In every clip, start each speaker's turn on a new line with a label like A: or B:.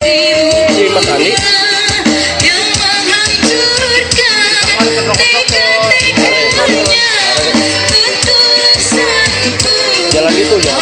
A: Si Mas Andi. Jalan itu ya.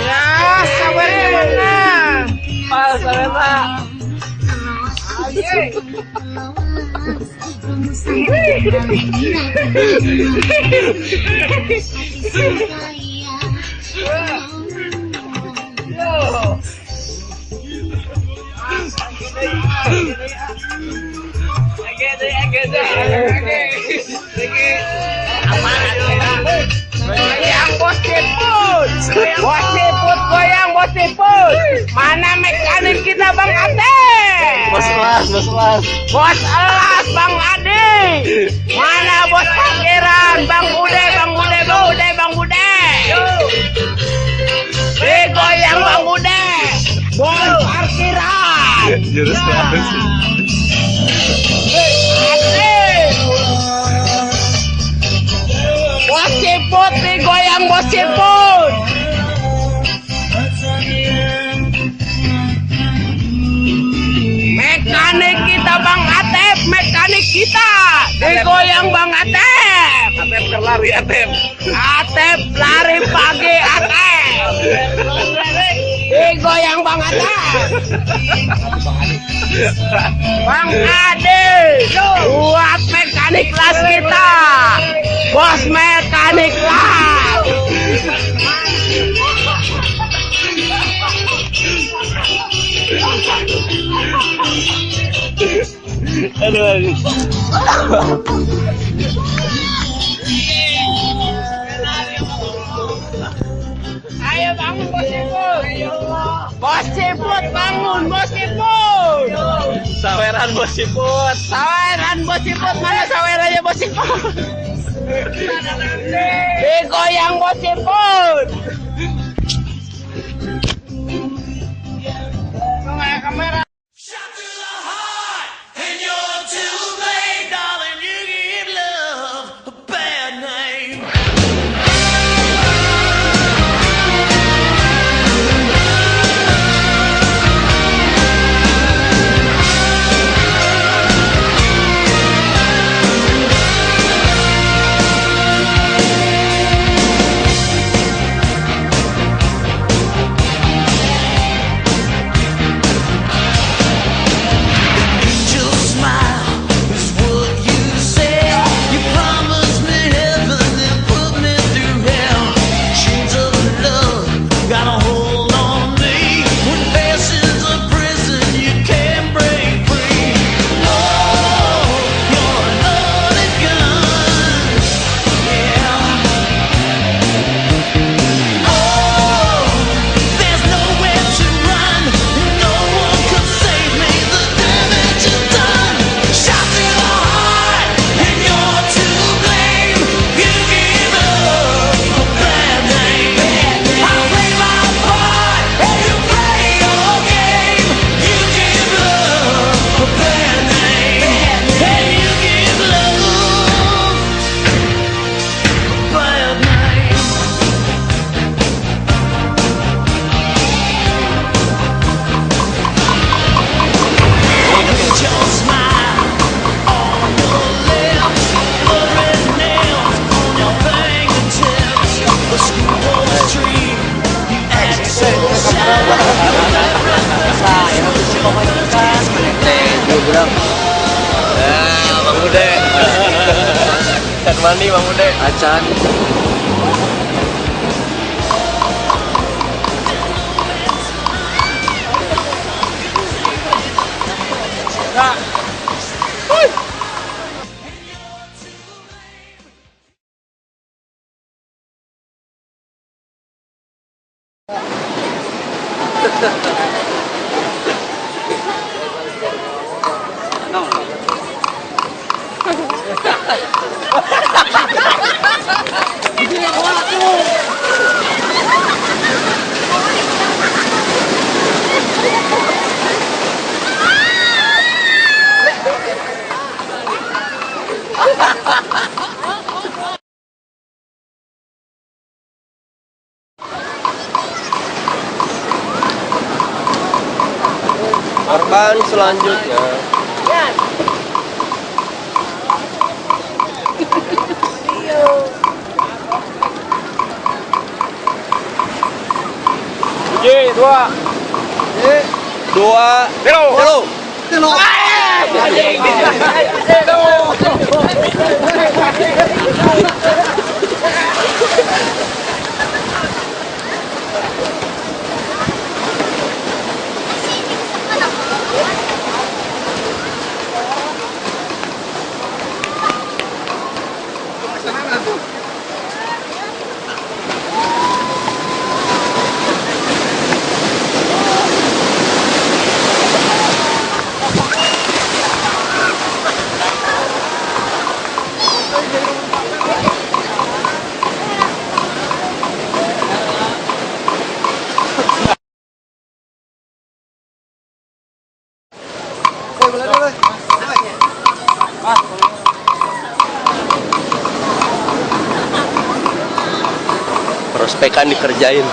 B: Ya, sabar mana? Pas sabar. Bos siput, mana mekanik kita Bang Ade?
A: Bos elas.
B: Bos elas Bang Ade. Mana bos parkiran Bang Bude? Goyang Bang Bude. Bos parkiran.
A: Jurus apa sih?
B: Bos siput digoyang bos siput. Mekanik kita Bang Atep, mekanik kita digoyang Bang Atep.
A: Atep terlari Atep.
B: Atep lari pagi Atep. Digoyang Bang Atep. Bang Ade, buat mekanik kelas kita. Bos mekanik kelas.
A: Aduh.
B: Ayo bangun bos siput. Bos siput bangun bos siput.
A: Saweran bos siput.
B: Mana sawerannya bos siput? Digoyang bos siput. Kamera.
C: mandi Bang Ude. Acan. Korban selanjutnya. Dua. Halo. Prospekan dikerjain.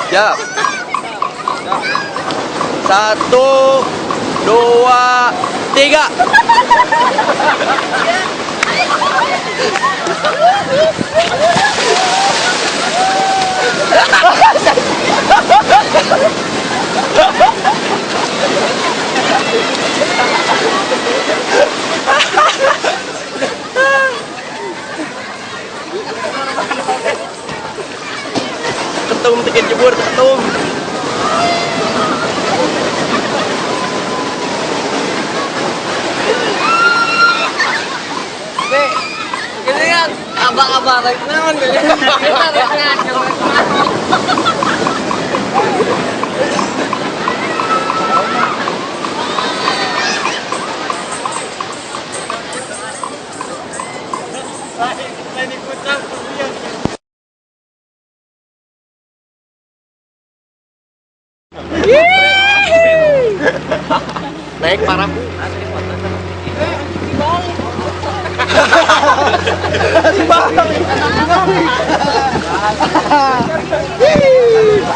C: Siap. 1, 2, 3. Ketum tiket jebur ketum.
B: Ini kan abang-abang rek naon ge. Kita rek
C: Naik parah.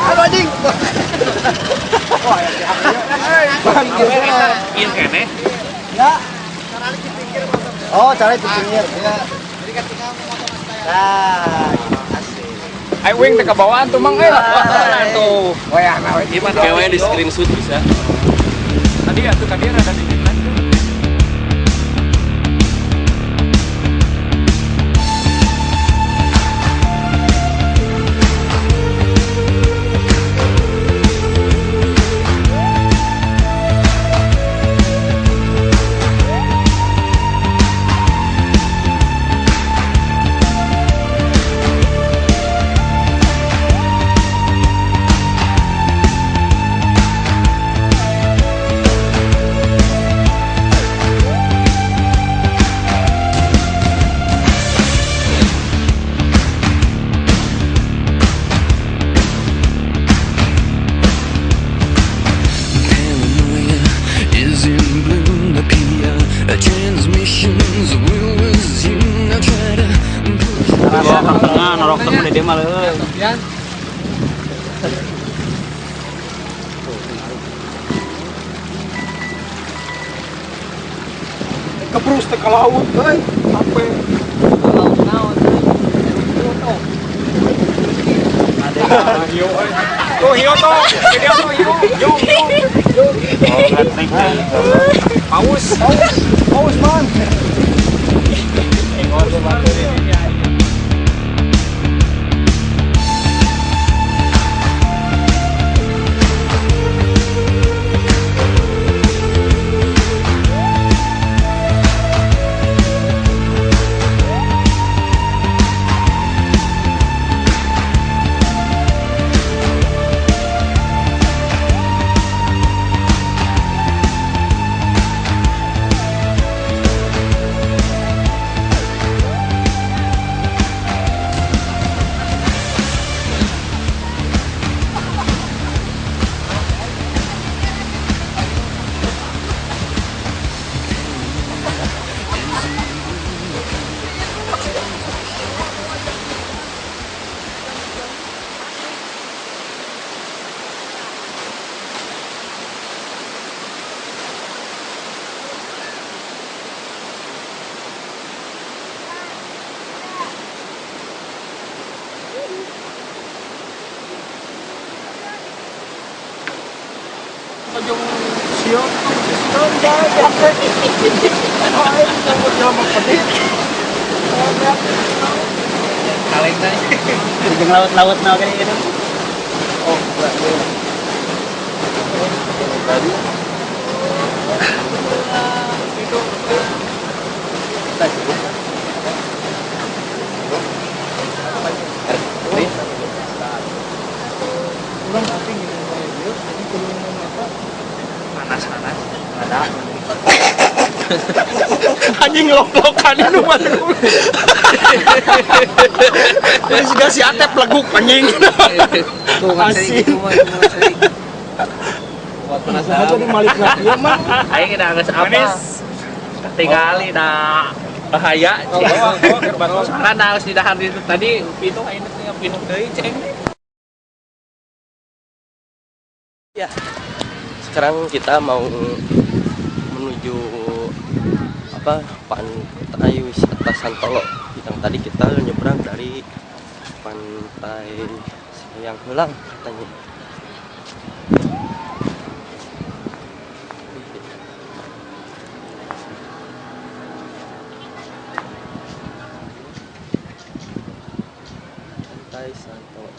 C: Aduh anjing.
A: Iya kene.
C: Ya. Oh, cara di pinggir. Ya. Nah, asik.
B: Ayo wing teh kabawaan tuh Mang tuh. Wayahna we.
A: Gimana gawe di screenshot bisa?
B: Tadi atuh tadi ada di depan.
A: Tengah norok temu dia mah euy.
B: Kebrus teh ka laut euy. Sampai laut naon. Ada hiyo euy. Tuh hiyo tuh. Hiyo tuh hiyo.
C: Paus, man.
B: Yung siyo,
A: Kaleng na. Yung lawat-lawat na kayo gitu.
C: Oh, tadi.
A: Panas. Ada.
B: anjing ngelok-ngelokan itu mah. Ini juga si Atep leguk anjing.
A: Tuh kan sering gitu mah. Buat penasaran.
C: Jadi malikna ieu mah.
A: Aing kita geus apa? Tinggali dah bahaya. Karena harus didahar itu tadi pintu aing teh pintu deui ceng.
D: Ya, sekarang kita mau menuju pantai wisata Santolo. Yang tadi kita nyebrang dari pantai Sayang Heulang katanya. Pantai Santolo.